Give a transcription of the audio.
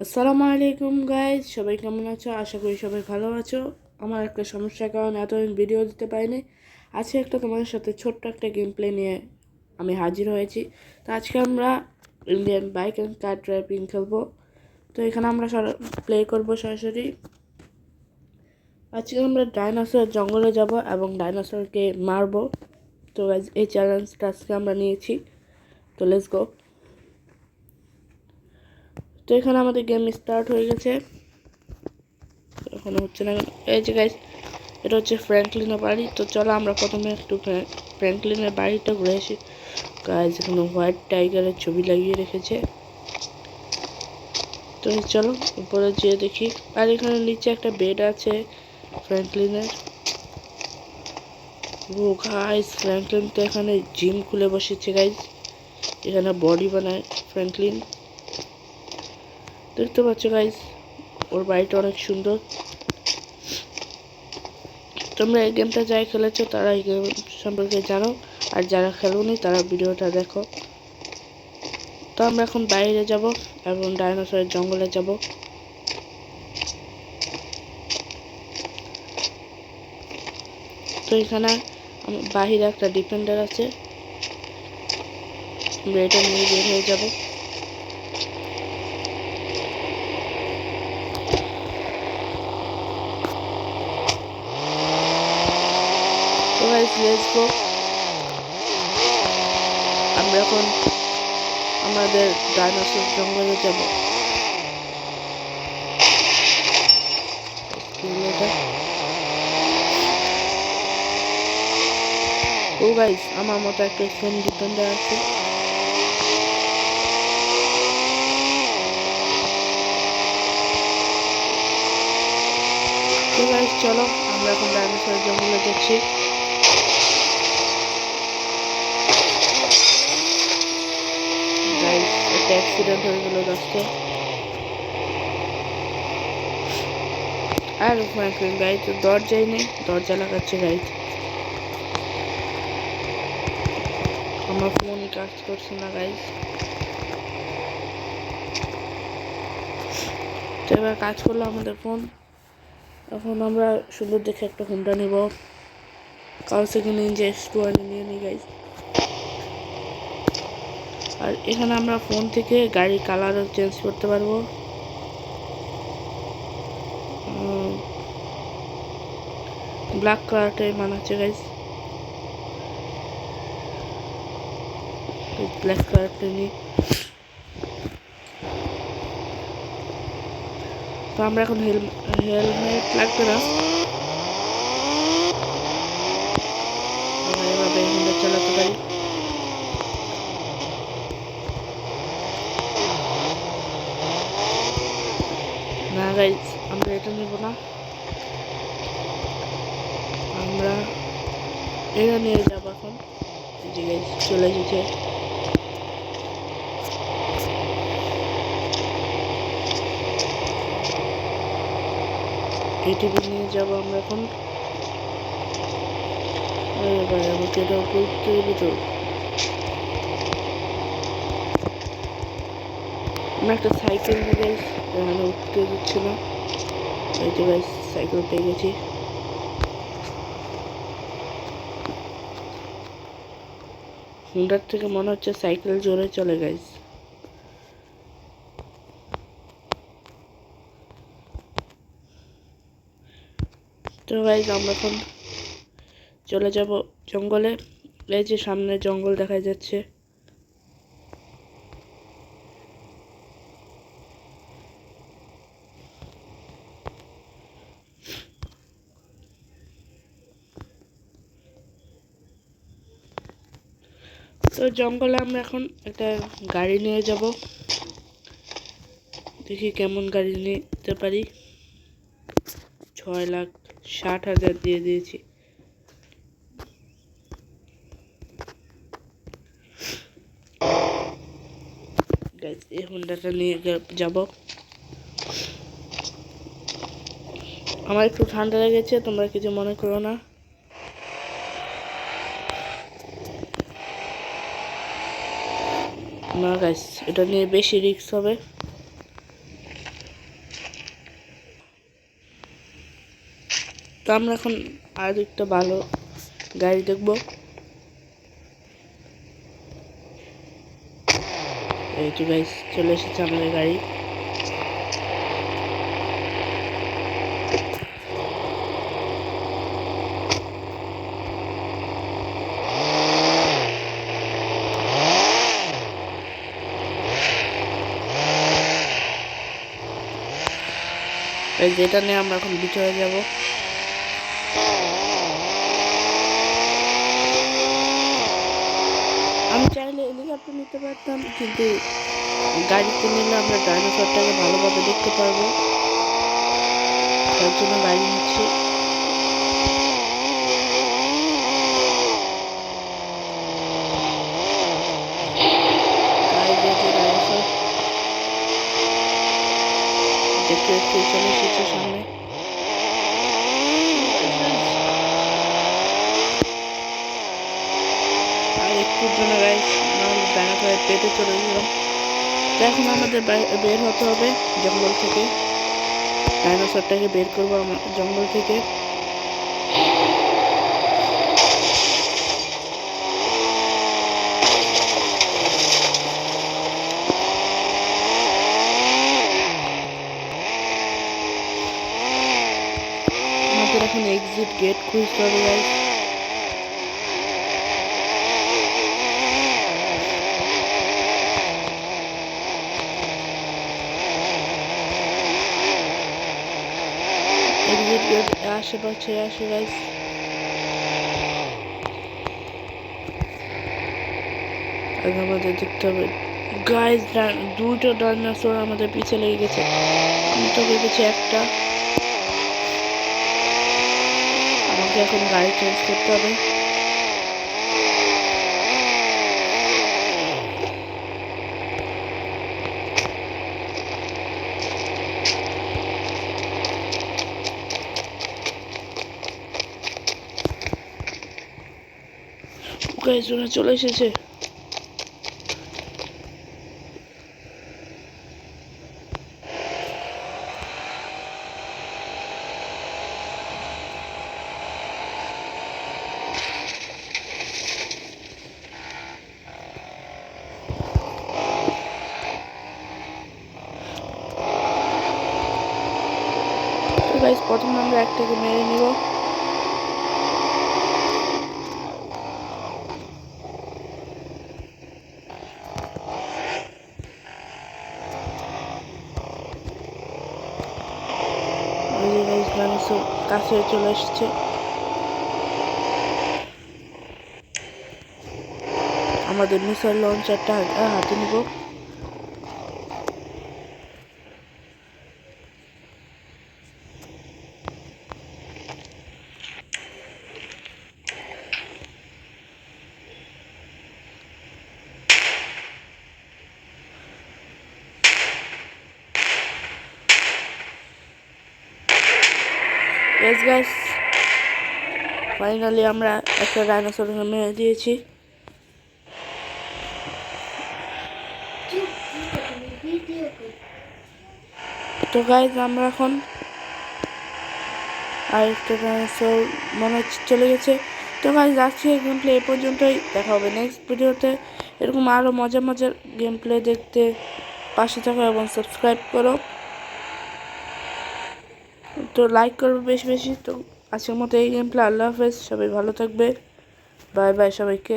আসসালামু আলাইকুম গাইজ, সবাই কেমন আছো? আশা করি সবাই ভালো আছো। আমার একটা সমস্যার কারণে এতদিন ভিডিও দিতে পারিনি। আজকে তোমাদের সাথে ছোট্ট একটা গেম প্লে নিয়ে আমি হাজির হয়েছি। তো আজকে আমরা Indian bike and car driving খেলবো। তো এখানে আমরা প্লে করবো সরাসরি। আজকে আমরা ডাইনোসর জঙ্গলে যাব এবং ডাইনোসরকে মারবো। তো গাইজ, এই চ্যালেঞ্জটা আজকে আমরা নিয়েছি। তো লেটস গো। তো এখানে আমাদের গেম স্টার্ট হয়ে গেছে। এখনো হচ্ছে না। এই যে গাইজ, এটা হচ্ছে ফ্র্যাঙ্কলিনের বাড়ি। তো চলো আমরা প্রথমে একটু ফ্র্যাঙ্কলিনের বাড়িটা ঘুরে আসি। গাইজ, এখানে হোয়াইট টাইগারের ছবি লাগিয়ে রেখেছে। তো চলো উপরে যেয়ে দেখি। আর এখানে নিচে একটা বেড আছে ফ্র্যাঙ্কলিনের। ও গাইজ, ফ্র্যাঙ্কলিন তো এখানে জিম খুলে বসেছে গাইজ। এখানে বডি বানায় ফ্র্যাঙ্কলিন। দেখতে পাচ্ছ গাইজ, ওর বাড়িটা অনেক সুন্দর। তোমরা এই গেমটা যাই খেলেছো তারা এই গেম সম্পর্কে জানো, আর যারা খেলোনি তারা ভিডিওটা দেখো। তো আমরা এখন বাইরে যাব এবং ডাইনোসরের জঙ্গলে যাব। তো এখানে বাহিরে একটা ডিফেন্ডার আছে, আমরা এটা নিয়ে বের হয়ে যাব। তো গাইস, লেটস গো। আমরা এখন আমাদের ডাইনোসর জঙ্গলে যাব। ও গাইস, আমার মতো একটা সেম ডিফেন্ডার আছে। তো গাইস চলো, আমরা এখন ডাইনোসরের জঙ্গলে যাচ্ছি। গাইস, একটা অ্যাক্সিডেন্ট হয়ে গেল রাস্তায়। আর ফ্র্যাঙ্কলিন গাইজ দরজাই নেই, দরজা লাগাচ্ছে গাইজ। আমার ফোন কাজ করছে না গাইজ। তো এবার কাজ করলো আমাদের ফোন। এখন আমরা সুন্দর দেখে একটা হোন্ডা নিব। কাল সেকেন্ড নিনজা X2 নিয়ে নিই গাইজ। আর এখানে আমরা ফোন থেকে গাড়ির কালারও চেঞ্জ করতে পারবো। ব্ল্যাক কালারটাই মানাচ্ছে গাইজ। ব্ল্যাক কালারটা নিই। তো আমরা এখন হেলমেট লাগবে না, আমরা এভাবে হোন্ডা চালাতে পারি। না গাইজ, আমরা এটা নেব না, আমরা এটা নিয়ে যাবো এখন। জি গাইজ, চলে এসেছে। এটিভি নিয়ে যাবো আমরা এখন। আরে ভাই, আমাকে এটা করতে হবে তো। আমরা একটা সাইকেল নিয়ে গাইজ, এখানে উঠতে দিচ্ছে না। এই যে গাইজ, সাইকেল পেয়ে গেছি। হুন্ডার থেকে মনে হচ্ছে সাইকেল জোরে চলে গাইজ। তো গাইজ, আমরা এখন চলে যাব জঙ্গলে। এই যে সামনে জঙ্গল দেখা যাচ্ছে। তো জঙ্গলে আমরা এখন একটা গাড়ি নিয়ে যাব, দেখি কেমন গাড়ি নিতে পারি। 6,60,000 দিয়ে দিয়েছি। গাইজ, এই হোন্ডাটা নিয়ে যাব। আমার একটু ঠান্ডা লেগেছে, তোমরা কিছু মনে করো না। না গাইস, এটা নিয়ে বেশি রিস্ক হবে। তো আমরা এখন আর একটা ভালো গাড়ি দেখব। এই তো গাইস চলে এসেছে আমাদের গাড়ি। যেটা নিয়ে আমরা এখন ভিতরে যাব। আমি চাইলে হেলিকপ্টার নিতে পারতাম, কিন্তু গাড়িতে নিলে আমরা ডাইনোসরটাকে ভালোভাবে দেখতে পারবো, তার জন্য গাড়ি নিচ্ছি। দেখতে দেখতে চলে এসেছে সামনে। আর একটুর জন্য গাইস নাহলে ডাইনোসরের পেটে চলে গেলাম। তো এখন আমাদের বের হতে হবে জঙ্গল থেকে। ডাইনোসরটাকে বের করবো জঙ্গল থেকে। আমাদের এখন এক্সিট গেট খুঁজতে হবে গাইস। এক্সিট গেট আশেপাশে আসে গাইস। আগে আমাদের দেখতে হবে গাইস, দুটো ডাইনোসর আমাদের পিছে লেগে গেছে। আমি তো ভেবেছি একটা। আমাকে এখন গাড়ি চেঞ্জ করতে হবে। গাইস ওরা চলে এসেছে। গাইস প্রথমে আমরা একটাকে মেরে নিব। ডাইনোসর কাছে চলে এসেছে। আমাদের মিসাইল লঞ্চারটা হাতে নিব। গাইস ফাইনালি আমরা একটা ডাইনোসরকে মেরে দিয়েছি। তো গাইস আমরা এখন আরেকটা ডাইনোসর মনে হচ্ছে চলে গেছে। তো গাইস আজকে গেম প্লে এ পর্যন্তই। দেখা হবে নেক্সট ভিডিওতে। এরকম আরও মজার মজার গেম প্লে দেখতে পাশে থাকো এবং সাবস্ক্রাইব করো। তো লাইক করবে বেশি বেশি। তো আজকের মতো এই গেম প্লে। আল্লাহ হাফেজ, সবাই ভালো থাকবে। বাই বাই সবাইকে।